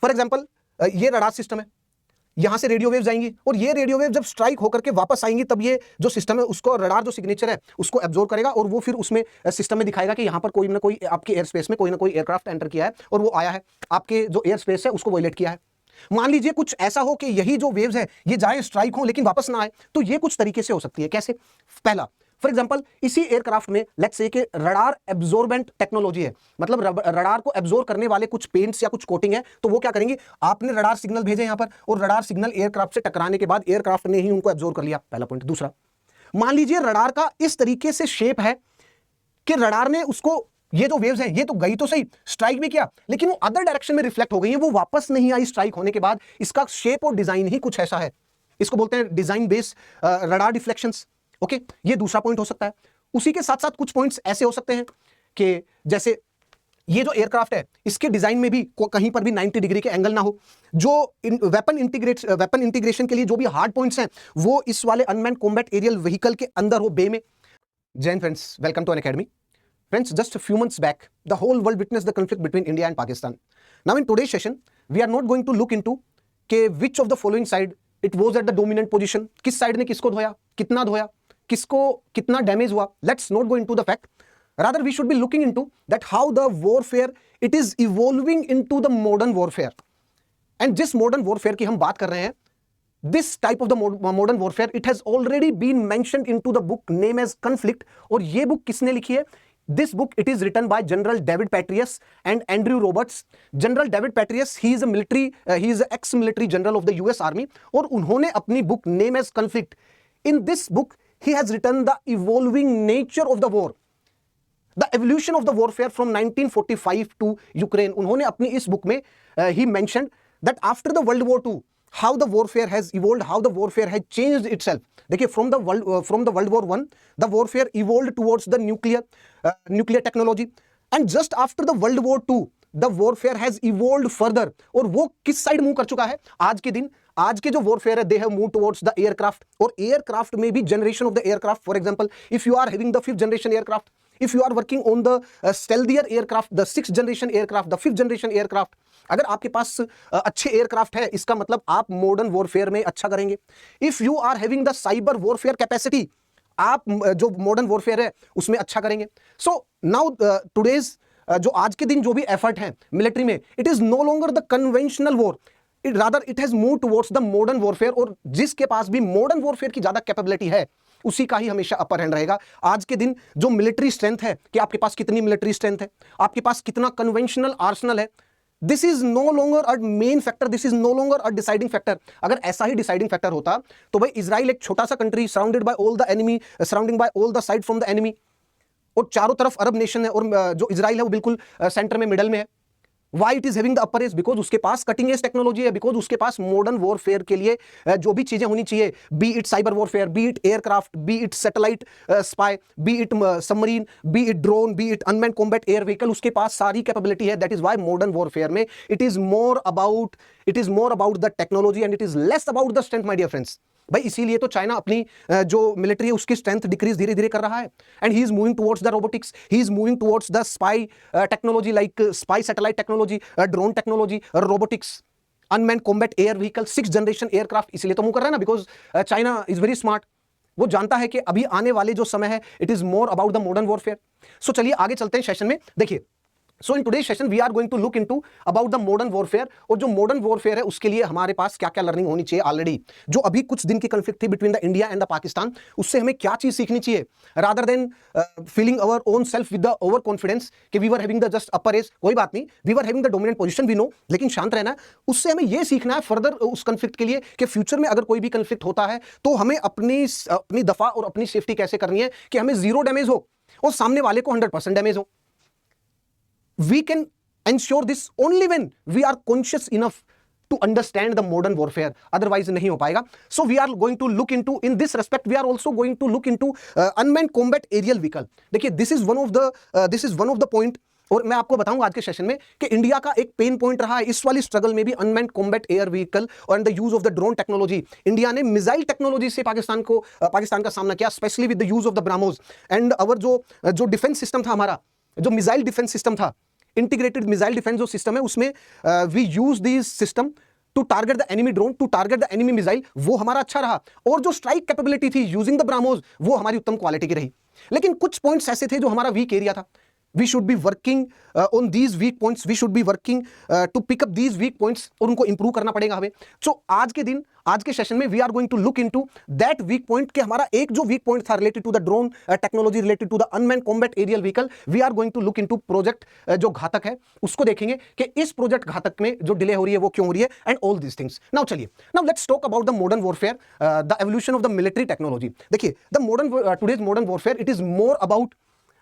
For example ये radar system है, यहां से रेडियो वेव्स जाएंगी और ये रेडियो वेव जब स्ट्राइक होकर के वापस आएंगी तब ये जो सिस्टम है उसको रडार जो सिग्नेचर है उसको एब्जॉर्ब करेगा और वो फिर उसमें सिस्टम में दिखाएगा कि यहां पर कोई ना कोई आपके एयर स्पेस में कोई ना कोई एयरक्राफ्ट एंटर किया है और वो आया है, आपके जो एयर स्पेस है उसको वायलेट किया है। मान लीजिए कुछ ऐसा हो कि यही जो वेव्स है ये जाए स्ट्राइक हो लेकिन वापस ना आए, तो ये कुछ तरीके से हो सकती है। कैसे? पहला, फॉर एग्जांपल इसी एयरक्राफ्ट में लेट्स से कि रडार एब्जॉर्बेंट टेक्नोलॉजी है, मतलब रडार को एब्जॉर्ब करने वाले कुछ पेंट्स या कुछ कोटिंग है, तो वो क्या करेंगे, आपने रडार सिग्नल भेजे यहां पर और रडार सिग्नल एयरक्राफ्ट से टकराने के बाद एयरक्राफ्ट ने ही उनको एब्जॉर्ब कर लिया, पहला पॉइंट। दूसरा, मान लीजिए रडार का इस तरीके से शेप है कि रडार ने उसको, ये जो वेव्स हैं ये तो गई तो सही, स्ट्राइक भी किया, लेकिन वो अदर डायरेक्शन में रिफ्लेक्ट हो गई है, वो वापस नहीं आई स्ट्राइक होने के बाद। इसका शेप और डिजाइन ही कुछ ऐसा है, इसको बोलते हैं design based radar deflections. Okay, ये दूसरा पॉइंट हो सकता है। उसी के साथ साथ कुछ पॉइंट्स ऐसे हो सकते हैं कि जैसे ये जो एयरक्राफ्ट है इसके डिजाइन में भी कहीं पर भी 90 डिग्री के एंगल ना हो। जो वेपन इंटीग्रेशन के लिए जो भी हार्ड पॉइंट्स हैं वो इस वाले अनमैन्ड कॉम्बैट एरियल व्हीकल के अंदर हो, बे में। Jai Hind friends, welcome to Unacademy. Friends, just a few months back, the whole world witnessed the conflict between India and Pakistan. Now, in today's session, we are not going to look into which of the following side it was at the dominant position. किस side ने किसको धोया, कितना धोया, किसको कितना damage हुआ. Let's not go into the fact. Rather, we should be looking into that how the warfare it is evolving into the modern warfare. And जिस modern warfare की हम बात कर रहे हैं, this type of the modern warfare, it has already been mentioned into the book name as Conflict. और ये book किसने लिखी है? This book, it is written by General David Petraeus and Andrew Roberts. General David Petraeus, he is an ex-military general of the US Army. और उन्होंने अपनी book name as Conflict. In this book, he has written the evolving nature of the war, the evolution of the warfare from 1945 to Ukraine. उन्होंने अपनी इस book में he mentioned that after the World War II, how the warfare has evolved, how the warfare has changed itself. देखिए, from the World War I, the warfare evolved towards the nuclear technology, and just after the World War II, the warfare has evolved further. और वो किस side move कर चुका है आज के दिन? आज के जो warfare है, they have moved towards the aircraft. और aircraft में भी generation of the aircraft. For example, if you are having the 5th generation aircraft, if you are working on the stealthier aircraft, the 6th generation aircraft, the 5th generation aircraft, अगर आपके पास अच्छे aircraft है, इसका मतलब आप modern warfare में अच्छा करेंगे। If you are having the cyber warfare capacity, आप जो मॉडर्न वॉरफेयर है उसमें अच्छा करेंगे। सो नाउ टुडेज जो आज के दिन जो भी एफर्ट है मिलिट्री में, it is no longer the conventional war, rather it has move towards the modern warfare. और जिसके पास भी मॉडर्न वॉरफेयर की ज्यादा कैपेबिलिटी है उसी का ही हमेशा अपर हैंड रहेगा। आज के दिन जो मिलिट्री स्ट्रेंथ है कि आपके पास कितनी मिलिट्री स्ट्रेंथ है, आपके पास कितना कन्वेंशनल आर्सनल है, this is no longer a main factor, this is no longer a deciding factor. अगर ऐसा ही डिसाइडिंग फैक्टर होता तो भाई इजराइल एक छोटा सा country surrounded by all the enemy, surrounding by all the side from the enemy, और चारों तरफ अरब नेशन है और जो इजराइल है वो बिल्कुल सेंटर में, मिडल में है। Why it is having the upper edge? Because उसके पास कटिंग एज टेक्नोलॉजी है, बिकॉज उसके पास मॉडर्न वॉरफेयर के लिए जो भी चीजें होनी चाहिए, be it cyber warfare, be it aircraft, be it satellite spy, be it submarine, be it drone, be it unmanned combat air vehicle, उसके पास सारी कैपेबिलिटी है। That is why modern warfare में it is more about the technology and it is less about the strength, my dear friends. भाई इसीलिए तो China अपनी जो मिलिट्री है उसकी स्ट्रेंथ डिक्रीज धीरे धीरे कर रहा है, and he is moving towards the robotics, he is moving towards the spy technology, like spy satellite technology, drone technology, robotics, unmanned combat air vehicle, 6th generation aircraft. इसलिए तो move कर रहा है ना, because China is very smart. वो जानता है कि अभी आने वाले जो समय है it is more about the modern warfare. So चलिए आगे चलते हैं सेशन में। देखिए, so in today's session we are going to look into about the modern warfare, और जो मॉडर्न वॉरफेयर है उसके लिए हमारे पास क्या क्या लर्निंग होनी चाहिए। ऑलरेडी जो अभी कुछ दिन की कन्फ्लिक्ट थी between the India and the Pakistan, उससे हमें क्या चीज सीखनी चाहिए, rather than feeling our own self with the over confidence कि we were having the just upper edge, कोई बात नहीं, we were having the dominant position, we know, लेकिन शांत रहना है। उससे हमें यह सीखना है फर्दर उस कन्फ्लिक्ट के लिए कि फ्यूचर में अगर कोई भी कन्फ्लिक्ट होता है तो हमें अपनी दफा और अपनी सेफ्टी कैसे करनी है कि हमें 0 डैमेज हो और सामने वाले को 100% डैमेज हो। We can ensure this only when we are conscious enough to understand the modern warfare, otherwise नहीं हो पाएगा। So we are going to look into, in this respect we are also going to look into unmanned combat aerial vehicle। देखिए, this is one of the point, और मैं आपको बताऊंगा आज के सेशन में कि इंडिया का एक पेन पॉइंट रहा है इस वाली स्ट्रगल में भी, अनमैन्ड कॉम्बैट एयर व्हीकल और the use of the drone technology. India ने मिसाइल टेक्नोलॉजी से पाकिस्तान का सामना किया, specially with the use of the BrahMos, and our जो डिफेंस सिस्टम था हमारा, जो मिसाइल डिफेंस सिस्टम था, इंटीग्रेटेड मिसाइल डिफेंस जो सिस्टम है उसमें we use this system to target the enemy drone, to target the enemy missile, वो हमारा अच्छा रहा। और जो स्ट्राइक कैपेबिलिटी थी यूजिंग द ब्राह्मोस, वो हमारी उत्तम क्वालिटी की रही। लेकिन कुछ पॉइंट्स ऐसे थे जो हमारा वीक एरिया था। We should be working on these weak points, we should be working to pick up these weak points, और उनको इंप्रूव करना पड़ेगा हमें। सो आज के दिन, आज के सेशन में we are going to look into that weak point, कि हमारा एक जो वीक पॉइंट था related to the drone technology, related to the unmanned combat aerial vehicle, we are going to look into project जो घातक है उसको देखेंगे कि इस प्रोजेक्ट घातक में जो डिले हो रही है वो क्यों हो रही है, and all these things. Now चलिए, now let's talk about the modern warfare, the evolution of the military technology. देखिए, the modern today's modern warfare, it is more about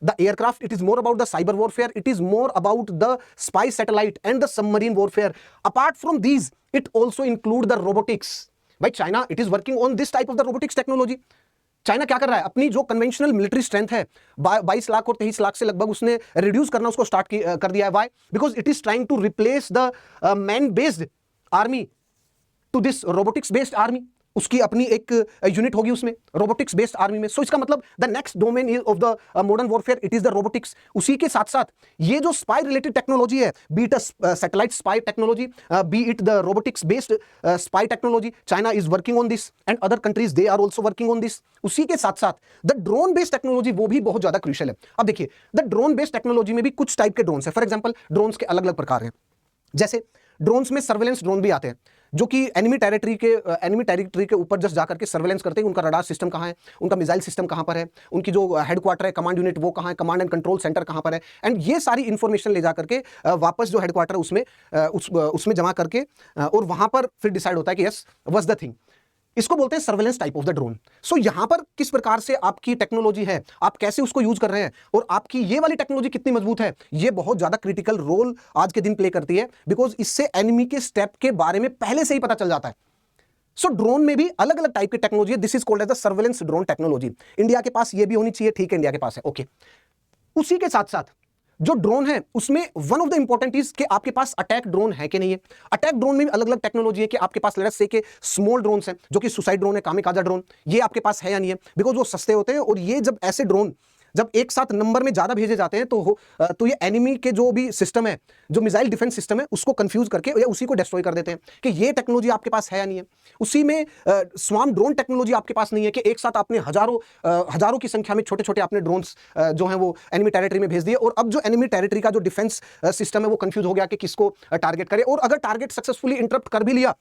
the aircraft, it is more about the cyber warfare, it is more about the spy satellite and the submarine warfare. Apart from these, it also include the robotics. By China, it is working on this type of the robotics technology. China क्या कर रहा है, अपनी जो conventional military strength है 22 लाख और 23 लाख से लगभग उसने रिड्यूस करना उसको स्टार्ट कर दिया है। Why? Because it is trying to replace the man based army to this robotics based army. उसकी अपनी एक यूनिट होगी उसमें, रोबोटिक्स बेस्ड आर्मी में। सो इसका मतलब the next domain of the modern warfare it is the robotics. उसी के साथ साथ ये जो स्पाई रिलेटेड टेक्नोलॉजी है, be it satellite spy technology, be it the robotics based spy technology, China is working on this and other countries they are also working on this. उसी के साथ साथ द ड्रोन बेस्ड टेक्नोलॉजी वो भी बहुत ज्यादा crucial है। अब देखिए, द ड्रोन बेस्ड टेक्नोलॉजी में भी कुछ टाइप के ड्रोन्स है। फॉर एग्जाम्पल, ड्रोन्स के अलग अलग प्रकार हैं। जैसे ड्रोन्स में सर्वेलेंस ड्रोन भी आते हैं, जो कि एनिमी टेरिटरी के ऊपर जस्ट जाकर के सर्वेलेंस करते हैं, उनका रडार सिस्टम कहाँ है, उनका मिसाइल सिस्टम कहाँ पर है, उनकी जो हेडक्वार्टर है, कमांड यूनिट वो कहाँ है, कमांड एंड कंट्रोल सेंटर कहाँ पर है, एंड ये सारी इंफॉर्मेशन ले जाकर के वापस जो हेडक्वार्टर उसमें जमा करके और वहां पर फिर डिसाइड होता है कि यस वाज द थिंग। इसको बोलते हैं surveillance type of the drone. So यहां पर किस प्रकार से आपकी टेक्नोलॉजी है, आप कैसे उसको यूज कर रहे हैं, और आपकी ये वाली टेक्नोलॉजी कितनी मजबूत है, ये बहुत ज्यादा क्रिटिकल रोल आज के दिन प्ले करती है। बिकॉज इससे एनिमी के स्टेप के बारे में पहले से ही पता चल जाता है। सो ड्रोन में भी अलग अलग टाइप की टेक्नोलॉजी है। This is called as the surveillance drone technology. India के पास ये भी होनी चाहिए, ठीक है, इंडिया के पास है, ओके। उसी के साथ साथ जो ड्रोन है उसमें one of the important is कि आपके पास अटैक ड्रोन है कि नहीं है। अटैक ड्रोन में भी अलग अलग टेक्नोलॉजी है कि आपके पास लेट्स से के स्मॉल ड्रोन्स हैं, जो कि सुसाइड ड्रोन है, कामिकाजा ड्रोन, ये आपके पास है या नहीं है। बिकॉज वो सस्ते होते हैं, और ये जब ऐसे ड्रोन जब एक साथ नंबर में ज्यादा भेजे जाते हैं तो ये एनिमी के जो भी सिस्टम है, जो मिसाइल डिफेंस सिस्टम है, उसको कंफ्यूज करके या उसी को डिस्ट्रॉय कर देते हैं कि ये टेक्नोलॉजी आपके पास है या नहीं है। उसी में स्वार्म ड्रोन टेक्नोलॉजी आपके पास नहीं है कि एक साथ आपने हजारों की संख्या में छोटे छोटे आपने ड्रोन्स जो हैं वो एनिमी टेरिटरी में भेज दिए, और अब जो एनिमी टेरिटरी का जो डिफेंस सिस्टम है वो कंफ्यूज हो गया कि किसको टारगेट करे। और अगर टारगेट सक्सेसफुली इंटरप्ट कर भी लिया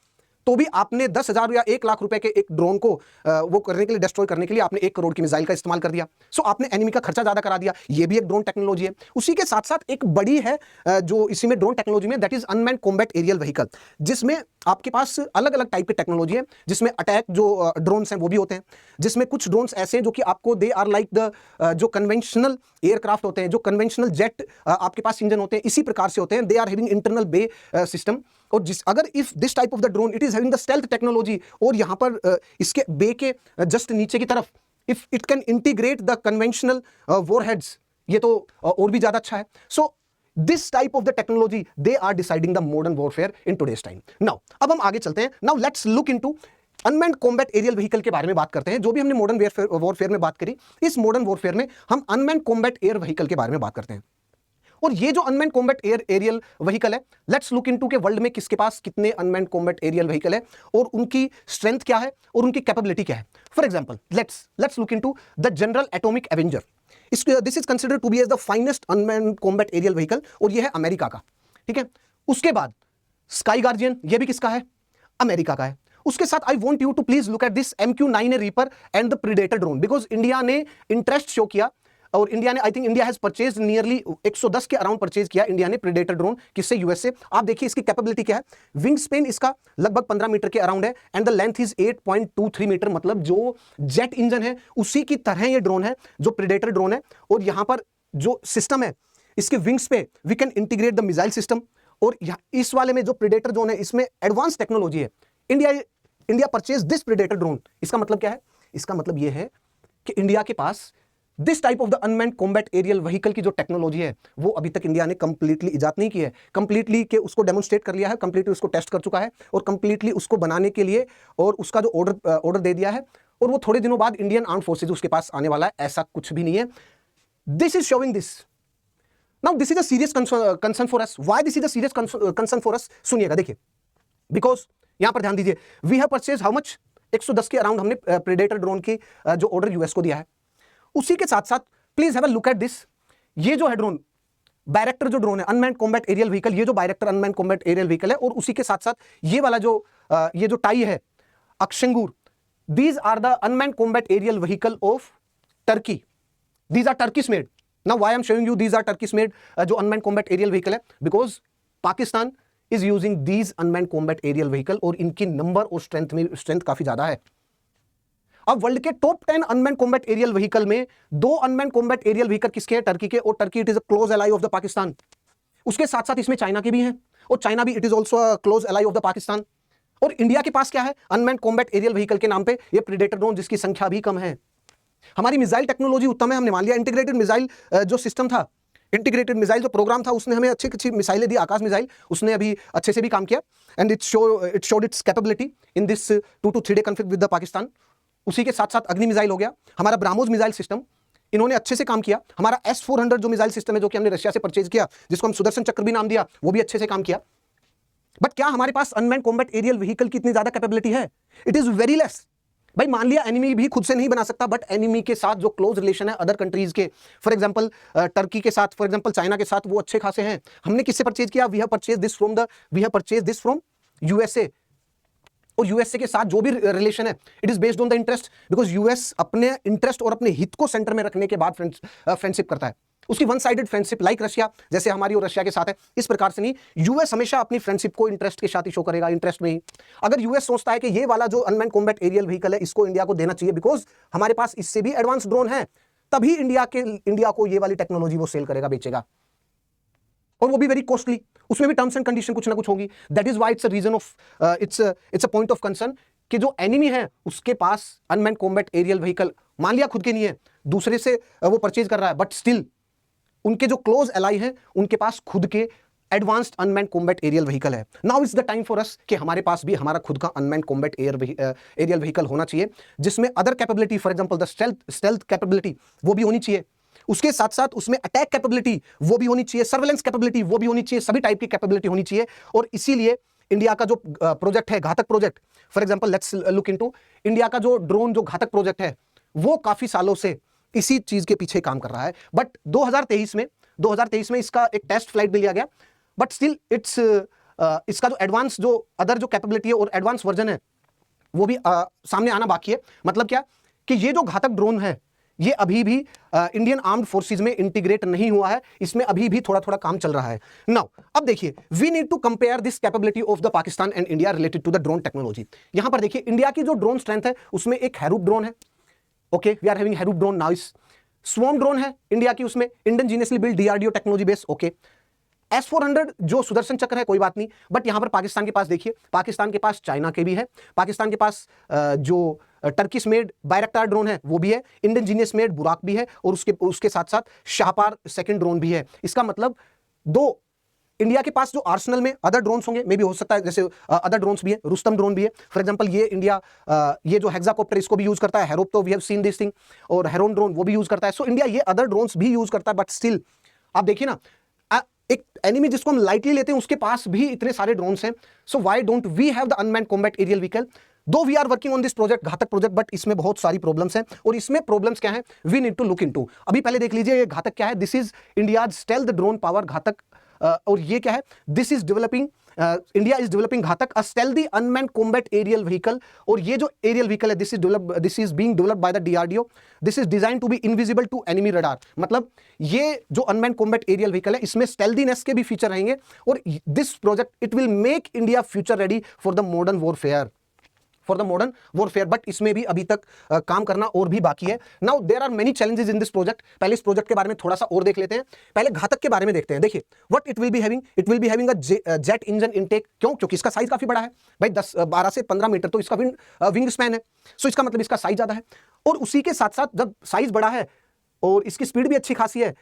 तो भी आपने 10,000 या 1 लाख रुपए के एक ड्रोन को वो करने के लिए, डिस्ट्रॉय करने के लिए आपने 1 करोड़ की मिसाइल का इस्तेमाल कर दिया। सो आपने एनिमी का खर्चा ज्यादा करा दिया। ये भी एक ड्रोन टेक्नोलॉजी है। उसी के साथ साथ एक बड़ी है जो इसी में ड्रोन टेक्नोलॉजी में, that is unmanned combat aerial vehicle, जिसमें आपके पास अलग अलग टाइप की टेक्नोलॉजी है, जिसमें अटैक जो ड्रोन्स हैं वो भी होते हैं, जिसमें कुछ ड्रोन्स ऐसे हैं जो कि आपको दे आर लाइक द जो कन्वेंशनल एयरक्राफ्ट होते हैं, जो कन्वेंशनल जेट आपके पास इंजन होते हैं, इसी प्रकार से होते हैं। They are having internal bay system. और अगर if this type of the drone it is having the stealth technology, और यहां पर इसके बे के जस्ट नीचे की तरफ if it can integrate the conventional warheads, ये तो और भी ज्यादा अच्छा है। So this type of the technology they are deciding the modern warfare in today's time. Now अब हम आगे चलते हैं। Now let's look into unmanned combat aerial vehicle के बारे में बात करते हैं। जो भी हमने मॉडर्न वॉरफेयर में बात करी, इस मॉडर्न वॉरफेयर में हम अनमैन्ड कॉम्बैट एयर व्हीकल के बारे में बात करते हैं। और ये जो अनमैन्ड कॉम्बैट एरियल व्हीकल है, लेट्स लुक इनटू के वर्ल्ड में किसके पास कितने अनमैन्ड कॉम्बैट एरियल व्हीकल है, और उनकी स्ट्रेंथ क्या है, और उनकी कैपेबिलिटी क्या है। For example, let's look into the General Atomic Avenger. This is considered to be as the finest unmanned combat aerial vehicle, और ये है अमेरिका का, ठीक है। उसके बाद स्काई गार्जियन, ये भी किसका है, अमेरिका का है। उसके साथ I want you to please look at this MQ-9A Reaper and the Predator drone, because India ने इंटरेस्ट शो किया, और इंडिया ने, I think India has purchase nearly 110 के अराउंड परचेज किया इंडिया ने प्रीडेटर ड्रोन, किससे, यूएस से। आप देखिए इसकी कैपेबिलिटी क्या है। विंग स्पेन इसका लगभग 15 मीटर के अराउंड है, and the length is 8.23 metre, मतलब जो जेट इंजन है उसी की तरह ये ड्रोन है, जो प्रीडेटर ड्रोन है। और यहां पर जो सिस्टम है इसके विंग्स पे we can integrate the missile system, और इस वाले में जो प्रीडेटर ड्रोन है इसमें एडवांस टेक्नोलॉजी है। India purchase this Predator drone. इसका मतलब क्या है, इसका मतलब यह है कि इंडिया के पास this type of the unmanned combat aerial vehicle की जो टेक्नोलॉजी है वो अभी तक इंडिया ने कंप्लीटली इजाद नहीं की है। कंप्लीटली के उसको डेमोन्स्ट्रेट कर लिया है, कंप्लीटली उसको टेस्ट कर चुका है, और कंप्लीटली उसको बनाने के लिए और उसका जो ऑर्डर दे दिया है, और वो थोड़े दिनों बाद इंडियन आर्म्ड फोर्सेज उसके पास आने वाला है। ऐसा कुछ भी नहीं है। This is showing this. Now this is a serious concern for us. Why this is a serious concern for us? सुनिएगा, देखिए, बिकॉज यहां पर ध्यान दीजिए, we have purchase how much, 110 के अराउंड हमने प्रेडेटर ड्रोन की जो ऑर्डर यूएस को दिया है। उसी के साथ साथ please have a look at this, ये जो है ड्रोन, बायरेक्टर जो ड्रोन है, अनमैन्ड कॉम्बैट एरियल व्हीकल, ये जो बायरेक्टर अनमैन्ड कॉम्बैट एरियल व्हीकल है, और उसी के साथ साथ ये वाला जो ये जो टाई है Aksungur, these are the unmanned combat aerial vehicle of Turkey, these are Turkish made. Now why I am showing you these are Turkish made जो अनमैन्ड कॉम्बैट एरियल व्हीकल है, because Pakistan is using these unmanned combat aerial vehicle, और इनकी number और strength काफी ज्यादा है। अब world के top 10 unmanned combat aerial vehicle में 2 अनमैन्ड कॉम्बैट एरियल व्हीकल किसके हैं? टर्की के, और Turkey it is a close ally of the Pakistan. उसके साथ साथ इसमें चाइना के भी हैं, और चाइना भी it is also a close ally of the Pakistan. और इंडिया के पास क्या है? अनमैन्ड कॉम्बैट एरियल व्हीकल के नाम पे ये प्रेडेटर ड्रोन, जिसकी संख्या भी कम है। हमारी मिसाइल टेक्नोलॉजी उत्तम है, हमने मान लिया। इंटीग्रेटेड मिसाइल जो सिस्टम था, इंटीग्रेटेड मिसाइल जो प्रोग्राम था, उसने हमें अच्छी अच्छी मिसाइलें दी। आकाश मिसाइल उसने अभी अच्छे से भी काम किया, and it showed it's capability in this 2 to 3 day conflict with the Pakistan. उसी के साथ साथ अग्नि मिसाइल हो गया, हमारा ब्राह्मोस मिसाइल सिस्टम, इन्होंने अच्छे से काम किया। हमारा S-400 जो मिसाइल सिस्टम है, जो कि हमने रशिया से परचेज किया, जिसको हम सुदर्शन चक्र भी नाम दिया, वो भी अच्छे से काम किया। बट क्या हमारे पास अनमैन्ड कॉम्बैट एरियल व्हीकल की इतनी ज्यादा कैपेबिलिटी है? It is very less. भाई मान लिया एनिमी भी खुद से नहीं बना सकता, बट एनिमी के साथ जो क्लोज रिलेशन है अदर कंट्रीज के, फॉर एग्जांपल टर्की के साथ, फॉर एग्जांपल चाइना के साथ, वो अच्छे खासे हैं। हमने किससे परचेज किया? We have purchase this from USA. और यूएसए के साथ जो भी रिलेशन है, it is based on the interest, because US अपने इंटरेस्ट और अपने हित को सेंटर में रखने के बाद फ्रेंडशिप करता है। उसकी one sided friendship, like Russia, जैसे हमारी और रशिया के साथ है, इस प्रकार से नहीं। यूएस हमेशा अपनी फ्रेंडशिप को इंटरेस्ट के साथ ही शो करेगा, इंटरेस्ट में ही। अगर यूएस सोचता है कि ये वाला जो अनमैन्ड कॉम्बैट एरियल व्हीकल है, इसको इंडिया को देना चाहिए, बिकॉज हमारे पास इससे भी एडवांस ड्रोन है, तभी इंडिया को ये वाली टेक्नोलॉजी वो सेल करेगा, बेचेगा, और वो भी वेरी कॉस्टली। उसमें भी टर्म्स एंड कंडीशन कुछ ना कुछ होगी। That is why it's a reason of it's a point of concern कि जो एनिमी है उसके पास अनमैन्ड कॉम्बैट एरियल व्हीकल, मान लिया खुद के नहीं है, दूसरे से वो परचेज कर रहा है, बट स्टिल उनके जो क्लोज एलाई हैं, उनके पास खुद के advanced unmanned combat aerial vehicle है। Now is the time for us कि हमारे पास भी हमारा खुद का अनमैन्ड कॉम्बैट एरियल व्हीकल होना चाहिए, जिसमें other capability, for example the stealth capability, वो भी होनी चाहिए। उसके साथ साथ उसमें अटैक कैपेबिलिटी वो भी होनी चाहिए, सर्वेलेंस कैपेबिलिटी वो भी होनी चाहिए, सभी टाइप की कैपेबिलिटी होनी चाहिए। और इसीलिए इंडिया का जो प्रोजेक्ट है, घातक project, for example let's look into India का जो ड्रोन जो घातक प्रोजेक्ट है, वो काफी सालों से इसी चीज के पीछे काम कर रहा है। बट 2023 में इसका एक टेस्ट फ्लाइट भी लिया गया, बट स्टिल इट्स इसका जो एडवांस जो अदर जो कैपेबिलिटी है और एडवांस वर्जन है, वो भी सामने आना बाकी है। मतलब क्या कि ये जो घातक ड्रोन है, ये अभी भी इंडियन आर्म्ड फोर्सेस में इंटीग्रेट नहीं हुआ है, इसमें अभी भी थोड़ा थोड़ा काम चल रहा है। नाउ अब देखिए, we need to compare this capability of the Pakistan and India related to the drone technology. यहां पर देखिए, इंडिया की जो ड्रोन स्ट्रेंथ है, उसमें एक हैरूप ड्रोन है, okay, we are having Heron drone. Now इस स्वॉर्म ड्रोन है इंडिया की, उसमें indigenously build DRDO technology base, okay. S-400 जो सुदर्शन चक्र है, कोई बात नहीं, बट यहां पर पाकिस्तान के पास देखिए, पाकिस्तान के पास चाइना के भी है, पाकिस्तान के पास जो टर्किश मेड बायरक्टार ड्रोन है वो भी है, इंडिजिनियस मेड बुराक भी है, और उसके साथ साथ शाहपार सेकंड ड्रोन भी है। इसका मतलब दो इंडिया के पास जो आर्सेनल में अदर ड्रोन्स होंगे, मे भी हो सकता है जैसे अदर ड्रोन्स भी है, रुस्तम ड्रोन भी है, फॉर एग्जांपल ये इंडिया ये जो हेक्साकॉप्टर इसको भी यूज करता है, हेरोप तो we have seen this thing, और हेरोन ड्रोन वो भी यूज करता है। सो इंडिया ये अदर ड्रोन्स भी यूज करता है, बट स्टिल आप देखिए ना, एक एनिमी जिसको हम लाइटली लेते हैं, उसके पास भी इतने सारे ड्रोन्स हैं। So why don't we have the unmanned combat aerial vehicle? Though we are working on this project, Ghatak project, but इसमें बहुत सारी प्रॉब्लम्स हैं, और इसमें प्रॉब्लम्स क्या हैं, we need to look into. अभी पहले देख लीजिए ये घातक क्या है, this is India's stealth drone power Ghatak, और ये क्या है, this is developing, India is developing Ghatak, a stealthy unmanned combat aerial vehicle. और ये जो एरियल व्हीकल है, this is being developed by the DRDO, this is design to be invisible to enemy radar. मतलब ये जो अनमैन्ड कॉम्बैट एरियल व्हीकल है, इसमें स्टेल्दीनेस के भी फीचर रहेंगे, और this project it will make India future ready for the modern warfare, but इसमें भी अभी तक काम करना और भी बाकी है। Now there are many challenges in this project. पहले इस प्रोजेक्ट के बारे में थोड़ा सा और देख लेते हैं, पहले घातक के बारे में देखते हैं। देखिए what it will be having a jet engine intake. क्यों? क्योंकि इसका साइज काफी बड़ा है भाई, 12 से 15 मीटर तो इसका विंग स्पैन है, सो इसका मतलब इसका साइज ज्यादा है। और उसी के साथ साथ जब साइज बड़ा है और इसकी स्पीड भी अच्छी खासी है,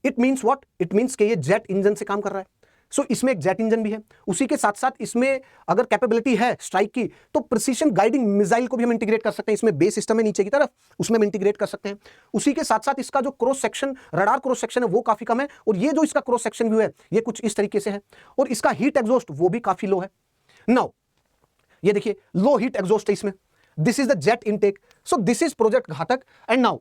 it means what, it means कि ये जेट इंजन से काम कर रहा है। सो इसमें एक जेट इंजन भी है, उसी के साथ साथ इसमें अगर कैपेबिलिटी है स्ट्राइक की तो प्रिसीशन गाइडिंग मिसाइल को भी हम इंटीग्रेट कर सकते हैं। इसमें बेस सिस्टम है नीचे की तरफ, उसमें हम इंटीग्रेट कर सकते हैं। उसी के साथ साथ इसका जो cross section, radar cross section है वो काफी कम है, और ये जो इसका क्रॉस सेक्शन व्यू है ये कुछ इस तरीके से है, और इसका हीट एग्जॉस्ट वो भी काफी लो है। नाउ ये देखिए लो हीट एग्जॉस्ट है इसमें, this is the jet intake. So this is project घातक। एंड नाउ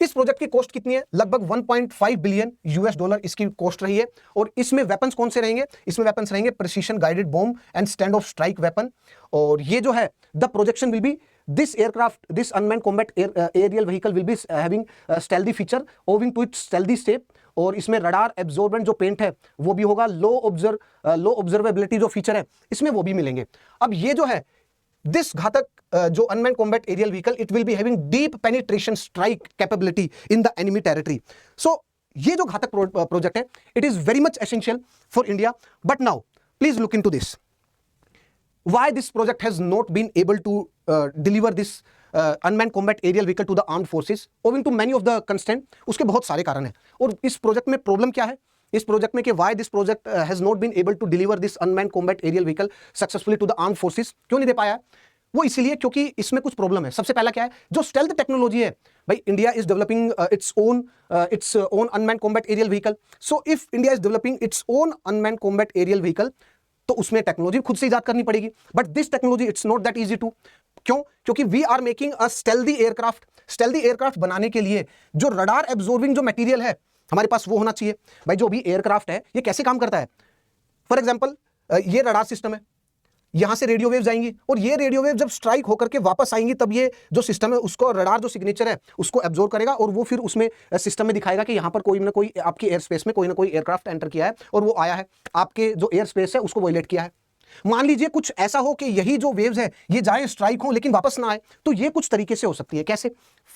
इस प्रोजेक्ट की कॉस्ट कितनी है? लगभग 1.5 बिलियन यूएस डॉलर इसकी कॉस्ट रही है। और इसमें वेपन्स कौन से रहेंगे? इसमें वेपन्स रहेंगे precision guided bomb and stand off strike weapon. और ये जो है the projection will be this aircraft, this unmanned combat aerial vehicle will be having stealthy feature owing to its stealthy shape. और इसमें रडार एब्जॉर्बेंट जो paint है वो भी होगा, लो ऑब्जर्वेबिलिटी जो फीचर है इसमें वो भी मिलेंगे। अब ये जो है दिस घातक जो unmanned combat aerial vehicle, it will be having deep penetration strike capability in the enemy territory. So ये जो घातक प्रोजेक्ट है it is very much essential for India. But now please look into this, why this project has not been able to deliver this unmanned combat aerial vehicle to the armed forces owing to many of the constraint. उसके बहुत सारे कारण हैं। और इस project में problem क्या है इस प्रोजेक्ट में कि why this project has not been able to deliver this unmanned combat aerial vehicle successfully to the armed forces? क्यों नहीं दे पाया? वो इसलिए क्योंकि इसमें कुछ प्रॉब्लम है। सबसे पहला क्या है, जो स्टेल्थ टेक्नोलॉजी है भाई, India is developing its own unmanned combat aerial vehicle. So if India is developing its own unmanned combat aerial vehicle तो उसमें टेक्नोलॉजी खुद से इजाद करनी पड़ेगी। But this technology it's not that easy to. क्यों? क्योंकि we are making a stealthy aircraft. Stealthy aircraft बनाने के लिए जो रडार एब्जॉर्बिंग जो मटेरियल है हमारे पास वो होना चाहिए। भाई जो भी एयरक्राफ्ट है ये कैसे काम करता है? फॉर एग्जांपल ये रडार सिस्टम है, यहां से रेडियो वेव्स आएंगी, और ये रेडियो वेव जब स्ट्राइक होकर के वापस आएंगी तब ये जो सिस्टम है उसको रडार जो सिग्नेचर है उसको एब्जॉर्ब करेगा, और वो फिर उसमें सिस्टम में दिखाएगा कि यहां पर कोई ना कोई आपकी एयर स्पेस में कोई ना कोई एयरक्राफ्ट एंटर किया है और वो आया है, आपके जो एयर स्पेस है उसको वायलेट किया है। मान लीजिए कुछ ऐसा हो कि यही जो वेव्स है ये जाए स्ट्राइक हो लेकिन वापस ना आए, तो ये कुछ तरीके से हो सकती है। कैसे?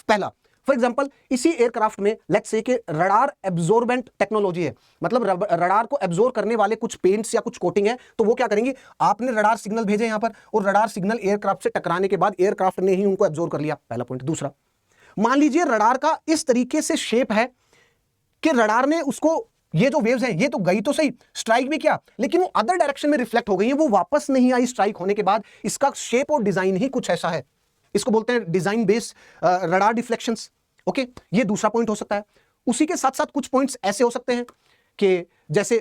पहला, फॉर एग्जांपल इसी एयरक्राफ्ट में लेट्स से कि रडार एब्जॉर्बेंट टेक्नोलॉजी है, मतलब रडार को एब्जॉर्ब करने वाले कुछ पेंट्स या कुछ कोटिंग है, तो वो क्या करेंगे, आपने रडार सिग्नल भेजे यहां पर और रडार सिग्नल एयरक्राफ्ट से टकराने के बाद एयरक्राफ्ट ने ही उनको एब्जॉर्ब कर लिया। पहला पॉइंट। दूसरा, मान लीजिए रडार का इस तरीके से शेप है कि रडार ने उसको, ये जो वेव्स हैं ये तो गई तो सही, स्ट्राइक भी किया, लेकिन वो अदर डायरेक्शन में रिफ्लेक्ट हो गई है, वो वापस नहीं आई स्ट्राइक होने के बाद। इसका शेप और डिजाइन ही कुछ ऐसा है, इसको बोलते हैं design based radar deflections. Okay, ये दूसरा पॉइंट हो सकता है। उसी के साथ साथ कुछ पॉइंट्स ऐसे हो सकते हैं कि जैसे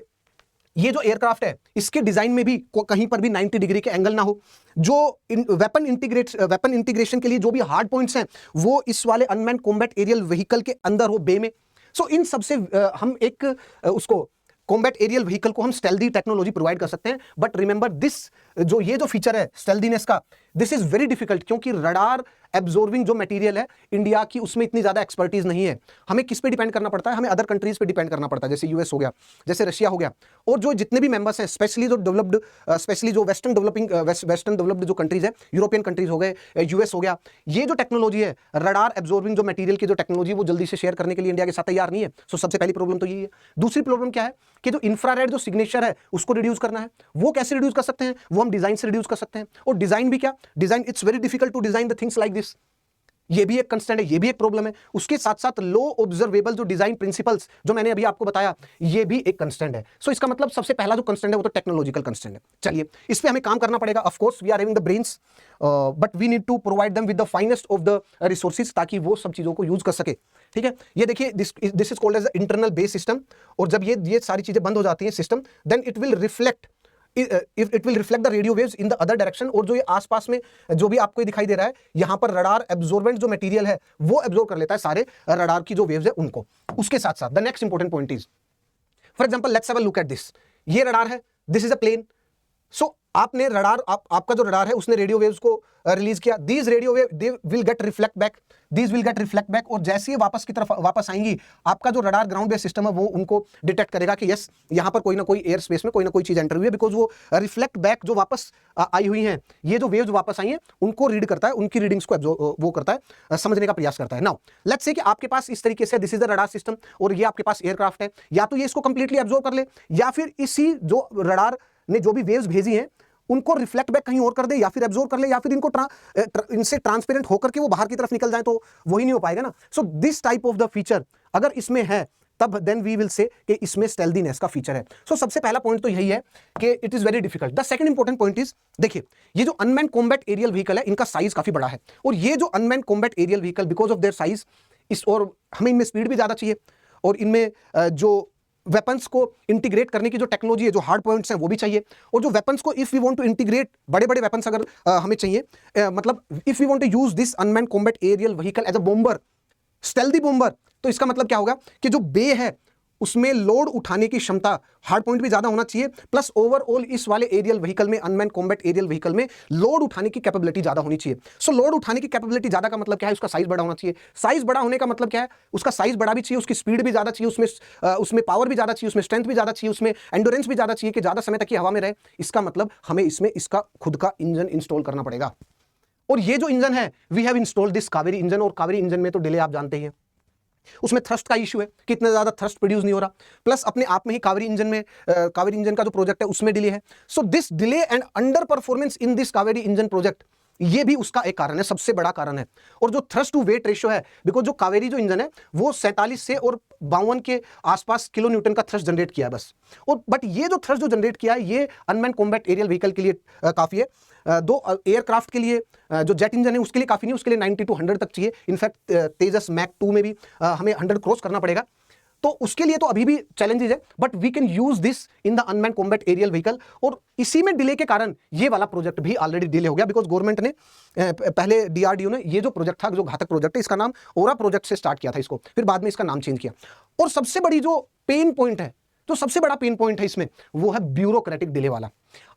ये जो एयरक्राफ्ट है इसके डिजाइन में भी कहीं पर भी 90 डिग्री के एंगल ना हो, जो वेपन इंटीग्रेशन के लिए जो भी हार्ड पॉइंट्स हैं वो इस वाले अनमैन्ड कॉम्बैट एरियल व्हीकल के अंदर हो, बे में। सो इन सबसे हम एक उसको कॉम्बैट एरियल व्हीकल को हम स्टेल्दी टेक्नोलॉजी प्रोवाइड कर सकते हैं। बट रिमेंबर दिस, जो ये जो फीचर है स्टेल्दीनेस का, दिस इज वेरी डिफिकल्ट, क्योंकि रडार एब्जॉर्बिंग जो मटेरियल है इंडिया की उसमें इतनी ज्यादा एक्सपर्टीज नहीं है। हमें किस पे डिपेंड करना पड़ता है? हमें अदर कंट्रीज पे डिपेंड करना पड़ता है, जैसे यूएस हो गया, जैसे रशिया हो गया, और जो जितने भी मेंबर्स हैं स्पेशली जो डेवलप्ड, स्पेशली जो वेस्टर्न डेवलप्ड जो कंट्रीज है, यूरोपियन कंट्रीज हो गए, यूएस हो गया, ये जो टेक्नोलॉजी है रडार एब्जॉर्बिंग जो मटेरियल की जो टेक्नोलॉजी वो जल्दी से शेयर करने के लिए इंडिया के साथ तैयार नहीं है। सो सबसे पहली प्रॉब्लम तो यही है। दूसरी प्रॉब्लम क्या है कि जो इंफ्रारेड जो सिग्नेचर है उसको रिड्यूस करना है। वो कैसे रिड्यूस कर सकते हैं? वो हम डिजाइन से रिड्यूस कर सकते हैं। और डिजाइन भी क्या, design it's very difficult to design the things like this. ये भी एक कंस्ट्रेंट है, ये भी एक प्रॉब्लम है। उसके साथ साथ लो ऑब्जर्वेबल जो डिजाइन प्रिंसिपल्स जो मैंने अभी आपको बताया ये भी एक कंस्ट्रेंट है। सो इसका मतलब सबसे पहला जो कंस्ट्रेंट है वो तो टेक्नोलॉजिकल कंस्ट्रेंट है। चलिए इस पे हमें काम करना पड़ेगा। Of course we are having the brains but we need to provide them with the finest of the resources ताकि वो सब चीजों को यूज कर सके। ठीक है, ये देखिए this is called as internal base system. और जब ये सारी चीजें बंद हो जाती हैं system, then it will reflect the radio waves in the other direction. और जो ये आसपास में जो भी आपको दिखाई दे रहा है यहां पर रडार एब्जॉर्बेंट जो मटेरियल है वो एब्जॉर्ब कर लेता है सारे रडार की जो वेव्स है उनको। उसके साथ साथ the next important point is, for example let's have a look at this. ये रडार है, दिस इज अ प्लेन। सो आपने रडार, आपका जो रडार है उसने रेडियो वेव्स को रिलीज किया। These radio wave they will get reflect back, these will get reflect back. और जैसे ही वापस की तरफ वापस आएंगी आपका जो रडार ग्राउंड बेस्ड सिस्टम है वो उनको डिटेक्ट करेगा कि यस यहां पर कोई ना कोई एयर स्पेस में कोई ना कोई चीज एंटर हुई है, बिकॉज वो रिफ्लेक्ट बैक जो वापस आई हुई हैं, ये जो वेव्स वापस आई हैं उनको रीड करता है, उनकी रीडिंग्स को वो करता है, समझने का प्रयास करता है। नाउ लेट्स से कि आपके पास इस तरीके से this is the radar system और ये आपके पास एयरक्राफ्ट है, या तो ये इसको कंप्लीटली एब्जॉर्ब कर ले या फिर इसी जो रडार ने जो भी वेव्स भेजी हैं उनको रिफ्लेक्ट बैक कहीं और कर दे या फिर एब्जॉर्ब कर ले या फिर इनको इनसे ट्रांसपेरेंट होकर के वो बाहर की तरफ निकल जाए, तो वही नहीं हो पाएगा ना। सो this type of the feature अगर इसमें है तब देन वी विल से कि इसमें स्टेल्दीनेस का फीचर है। सो सबसे पहला पॉइंट तो यही है कि it is very difficult. The second important point is, देखिए ये जो अनमैन्ड कॉम्बैट एरियल व्हीकल है इनका साइज काफी बड़ा है, और ये जो unmanned combat aerial vehicle because of their size is, और हमें इनमें स्पीड भी ज्यादा चाहिए, और इनमें जो वेपन्स को इंटीग्रेट करने की जो टेक्नोलॉजी है, जो हार्ड पॉइंट्स हैं वो भी चाहिए, और जो वेपन्स को if we want to integrate, बड़े बड़े वेपन्स अगर हमें चाहिए, मतलब if we want to use this unmanned combat aerial vehicle as a bomber, stealthy bomber, तो इसका मतलब क्या होगा कि जो बे है उसमें लोड उठाने की क्षमता, हार्ड पॉइंट भी ज्यादा होना चाहिए, प्लस ओवरऑल इस वाले एरियल व्हीकल में, अनमैन्ड कॉम्बैट एरियल व्हीकल में लोड उठाने की कैपेबिलिटी ज्यादा होनी चाहिए। सो लोड उठाने की कैपेबिलिटी ज्यादा का मतलब क्या है, उसका साइज बड़ा होना चाहिए। साइज बड़ा होने का मतलब क्या है, उसका साइज बड़ा भी चाहिए, उसकी स्पीड भी ज्यादा चाहिए, उसमें पावर भी ज्यादा चाहिए, उसमें स्ट्रेंथ भी ज्यादा चाहिए, उसमें एंडोरेंस भी ज्यादा चाहिए कि ज्यादा समय तक ये हवा में रहे। इसका मतलब हमें इसमें इसका खुद का इंजन इंस्टॉल करना पड़ेगा, और ये जो इंजन है we have installed this Kaveri engine, और कावेरी इंजन में तो डिले आप जानते ही हैं, उसमें थ्रस्ट का इशू है कि इतना ज्यादा थ्रस्ट प्रोड्यूस नहीं हो रहा, प्लस अपने आप में ही कावेरी इंजन का जो प्रोजेक्ट है उसमें डिले है। So this delay and under performance in this Kaveri engine project, ये भी उसका एक कारण है, सबसे बड़ा कारण है। और जो थ्रस्ट टू वेट रेशियो है, बिकॉज जो कावेरी जो इंजन है वो 47 से और 52 के आसपास किलो न्यूटन का थ्रस्ट जनरेट किया है बस, और बट ये जो थ्रस्ट जो जनरेट किया है ये अनमैन्ड कॉम्बैट एरियल व्हीकल के लिए काफी है। दो एयरक्राफ्ट के लिए जो जेट इंजन है उसके लिए काफी नहीं, उसके लिए 90 to 100 तक चाहिए। इनफैक्ट तेजस मैक 2 में भी हमें 100 क्रॉस करना पड़ेगा, तो उसके लिए तो अभी भी चैलेंजेस है, but we can use this in the unmanned combat aerial vehicle. और इसी में डिले के कारण ये वाला प्रोजेक्ट भी ऑलरेडी डिले हो गया, बिकॉज गवर्नमेंट ने पहले डीआरडीओ ने ये जो प्रोजेक्ट था, जो घातक प्रोजेक्ट है, इसका नाम ओरा प्रोजेक्ट से स्टार्ट किया था इसको, फिर बाद में इसका नाम चेंज किया। और सबसे बड़ी जो पेन पॉइंट है, जो सबसे बड़ा पेन पॉइंट है इसमें, वो है ब्यूरोक्रेटिक डिले वाला।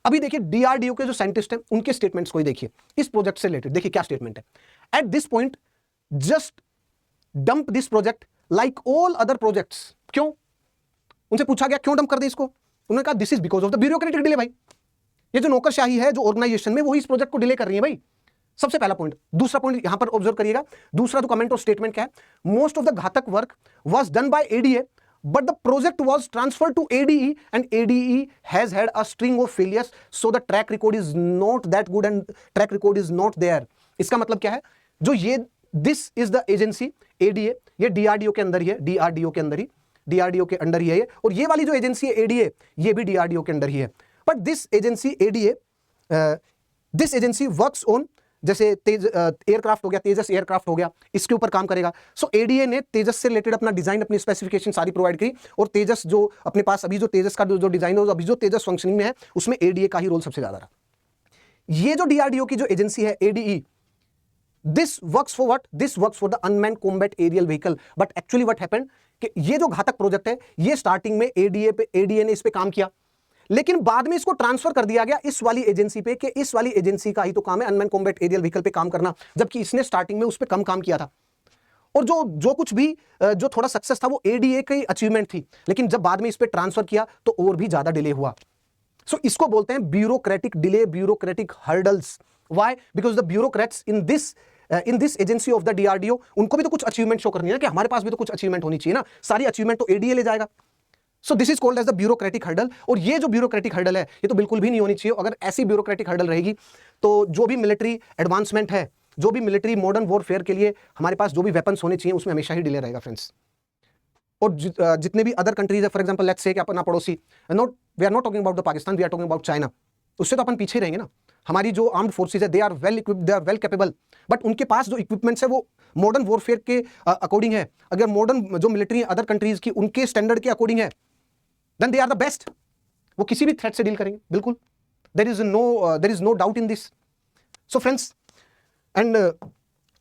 अभी देखिए डीआरडीओ के जो साइंटिस्ट हैं उनके स्टेटमेंट्स को ही देखिए इस प्रोजेक्ट से रिलेटेड। देखिए क्या स्टेटमेंट है, at this point just dump this project like all other projects. क्यों, उनसे पूछा गया क्यों डंप कर दे इसको, उन्होंने कहा this is because of the bureaucratic delay. भाई ये जो नौकरशाही है जो ऑर्गेनाइजेशन में, वो इस प्रोजेक्ट को डिले कर रही है भाई, सबसे पहला पॉइंट। दूसरा पॉइंट यहां पर ऑब्जर्व करिएगा, दूसरा जो कमेंट और स्टेटमेंट क्या है, मोस्ट ऑफ द घातक work was done by ADA but the project was transferred to ADE and ADE has had a string of failures, so the track record is not that good and track record is not there। इसका मतलब क्या है, जो ये this is the agency ADA, ये DRDO के अंदर ही है, DRDO के अंदर ही, DRDO के अंदर ही है ये, और ये वाली जो एजेंसी है ADA, ये भी DRDO के अंदर ही है। but this agency ADA, this agency works on, जैसे एयरक्राफ्ट हो गया, तेजस एयरक्राफ्ट हो गया, इसके ऊपर काम करेगा। सो एडीए ने तेजस से रिलेटेड अपना डिजाइन, अपनी स्पेसिफिकेशन सारी प्रोवाइड की, और तेजस जो अपने पास अभी जो तेजस का जो डिजाइन है, अभी जो तेजस फंक्शनिंग में है, उसमें एडीए का ही रोल सबसे ज्यादा रहा। ये जो डीआरडीओ की जो एजेंसी है ADE, this works for what, this works for the unmanned combat aerial vehicle. But actually what happened कि ये जो घातक प्रोजेक्ट है, ये स्टार्टिंग में एडीए ने इस पे काम किया, लेकिन बाद में इसको ट्रांसफर कर दिया गया इस वाली एजेंसी पे, कि इस वाली एजेंसी का ही तो काम है अनमैन्ड कॉम्बैट एरियल व्हीकल पे काम करना, जबकि इसने स्टार्टिंग में उस पे कम काम किया था। और जो कुछ भी जो थोड़ा सक्सेस था वो एडीए की अचीवमेंट थी, लेकिन जब बाद में इस पे ट्रांसफर किया तो और भी ज्यादा डिले हुआ। सो इसको बोलते हैं bureaucratic delay, bureaucratic hurdles. Why, because the bureaucrats in this agency of the DRDO, उनको भी तो कुछ अचीवमेंट शो करनी है ना, कि हमारे पास भी तो कुछ अचीवमेंट होनी चाहिए ना, सारी अचीवमेंट तो एडीए ले जाएगा। So this is called as the bureaucratic hurdle. और ये जो ब्यूरोक्रेटिक हर्डल है ये तो बिल्कुल भी नहीं होनी चाहिए। अगर ऐसी ब्यूरोक्रेटिक हर्डल रहेगी तो जो भी मिलिट्री एडवांसमेंट है, जो भी मिलिट्री मॉडर्न वॉरफेयर के लिए हमारे पास जो भी वेपन्स होने चाहिए, उसमें हमेशा ही डिले रहेगा फ्रेंड्स। और जितने भी अदर कंट्रीज है, फॉर एग्जांपल लेट्स से कि अपना पड़ोसी, we are not talking about the Pakistan, we are talking about China, उससे तो अपन पीछे रहेंगे ना। हमारी जो आर्म्ड फोर्सेज है they are well equipped, they are well capable, but उनके पास जो इक्विपमेंट्स है वो मॉडर्न वॉरफेयर के अकॉर्डिंग है। अगर मॉडर्न जो मिलिट्री अदर कंट्रीज की उनके स्टैंडर्ड के अकॉर्डिंग है, then they are the best। वो किसी भी थ्रेट से डील करेंगे, बिल्कुल, there is no doubt in this। So friends, and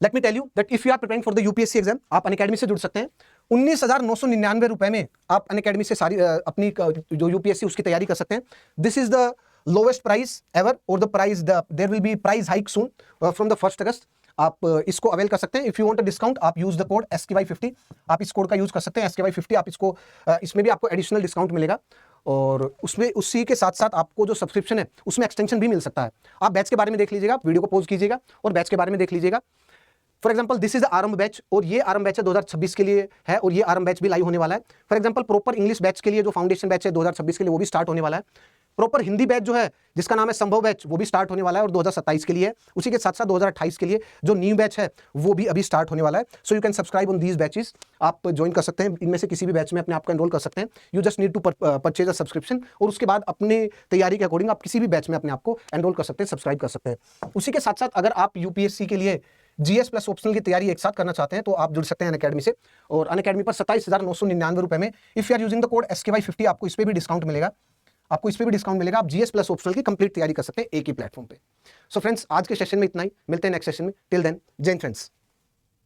let me tell you that if you are preparing for the UPSC exam, आप Unacademy से जुड़ सकते हैं। 19,999 रुपए में आप अनअकैडमी से सारी अपनी जो UPSC उसकी तैयारी कर सकते हैं। This is the lowest price ever, और the price, there will be price hike soon from the 1st August। आप इसको अवेल कर सकते हैं। If you want a discount, आप यूज द कोड SKY50, आप इस कोड का यूज कर सकते हैं SKY50। आप इसको इसमें भी आपको एडिशनल डिस्काउंट मिलेगा, और उसमें उसी के साथ साथ आपको जो सब्सक्रिप्शन है उसमें एक्सटेंशन भी मिल सकता है। आप बैच के बारे में देख लीजिएगा, वीडियो को पॉज कीजिएगा और बैच के बारे में देख लीजिएगा। फॉर एग्जाम्पल दिस इज आरंभ बैच, और ये आरंभ बैच है 2026 के लिए है, और ये आरंभ बैच भी लाइव होने वाला है। For example proper English batch के लिए जो फाउंडेशन बैच है 2026 के लिए, वो भी स्टार्ट होने वाला है। प्रॉपर हिंदी बैच जो है जिसका नाम है संभव बैच, वो भी स्टार्ट होने वाला है और 2027 के लिए है। उसी के साथ साथ 2028 के लिए जो न्यू बैच है वो भी अभी स्टार्ट होने वाला है। So you can subscribe on these batches, आप ज्वाइन कर सकते हैं, इनमें से किसी भी बैच में अपने आप को एनरोल कर सकते हैं। You just need to purchase a subscription और उसके बाद अपने तैयारी के अकॉर्डिंग आप किसी भी बैच में अपने आप को एनरोल कर सकते हैं, सब्सक्राइब कर सकते हैं। उसी के साथ साथ अगर आप यूपीएससी के लिए जीएस प्लस ऑप्शनल की तैयारी एक साथ करना चाहते हैं तो आप जुड़ सकते हैं अनअकैडमी से, और अनअकैडमी पर 27,999 रुपए में if you are using the code SKY50 आपको इस पे भी डिस्काउंट मिलेगा, आपको इस पे भी डिस्काउंट मिलेगा। आप जीएस प्लस ऑप्शनल की कंप्लीट तैयारी कर सकते हैं एक ही प्लेटफॉर्म पे। सो फ्रेंड्स, आज के सेशन में इतना ही, मिलते हैं नेक्स्ट सेशन में। टिल देन, जय हिंद फ्रेंड्स।